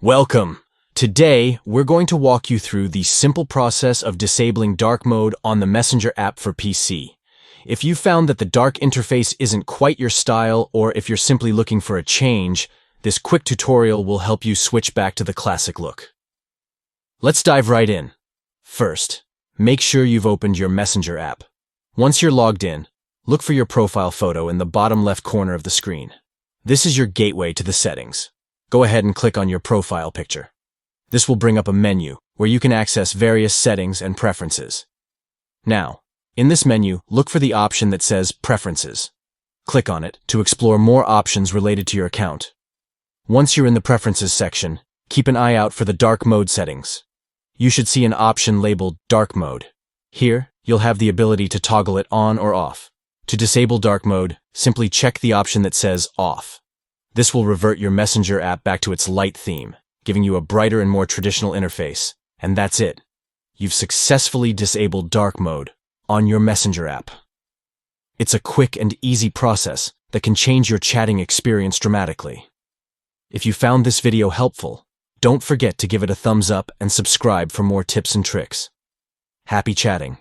Welcome! Today, we're going to walk you through the simple process of disabling dark mode on the Messenger app for PC. If you found that the dark interface isn't quite your style, or if you're simply looking for a change, this quick tutorial will help you switch back to the classic look. Let's dive right in. First, make sure you've opened your Messenger app. Once you're logged in, look for your profile photo in the bottom left corner of the screen. This is your gateway to the settings. Go ahead and click on your profile picture. This will bring up a menu where you can access various settings and preferences. Now, in this menu, look for the option that says Preferences. Click on it to explore more options related to your account. Once you're in the Preferences section, keep an eye out for the dark mode settings. You should see an option labeled Dark Mode. Here, you'll have the ability to toggle it on or off. To disable dark mode, simply check the option that says Off. This will revert your Messenger app back to its light theme, giving you a brighter and more traditional interface. And that's it. You've successfully disabled dark mode on your Messenger app. It's a quick and easy process that can change your chatting experience dramatically. If you found this video helpful, don't forget to give it a thumbs up and subscribe for more tips and tricks. Happy chatting!